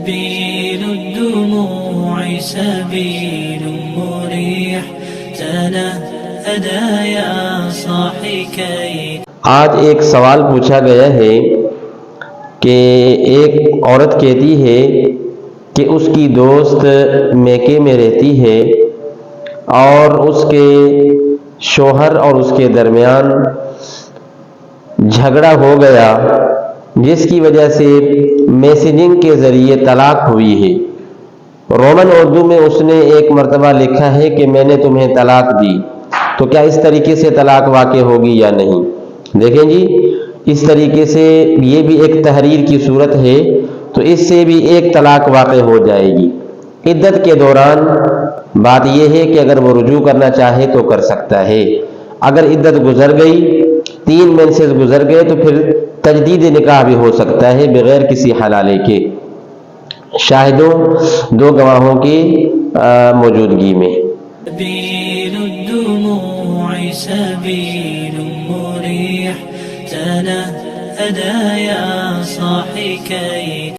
سبيل الدموع سبيل مريح تنهدى يا صاحي كي. آج ایک سوال پوچھا گیا ہے کہ ایک عورت کہتی ہے کہ اس کی دوست میکے میں رہتی ہے اور اس کے شوہر اور اس کے درمیان جھگڑا ہو گیا، جس کی وجہ سے میسیجنگ کے ذریعے طلاق ہوئی ہے۔ رومن اردو میں اس نے ایک مرتبہ لکھا ہے کہ میں نے تمہیں طلاق دی، تو کیا اس طریقے سے طلاق واقع ہوگی یا نہیں؟ دیکھیں جی، اس طریقے سے یہ بھی ایک تحریر کی صورت ہے، تو اس سے بھی ایک طلاق واقع ہو جائے گی۔ عدت کے دوران بات یہ ہے کہ اگر وہ رجوع کرنا چاہے تو کر سکتا ہے۔ اگر عدت گزر گئی، 3 مینسز گزر گئے، تو پھر تجدید نکاح بھی ہو سکتا ہے بغیر کسی حلالے کے، شاہدوں 2 گواہوں کی موجودگی میں۔ سبيل الدموع سبيل مريح تنهدى يا صاحي كي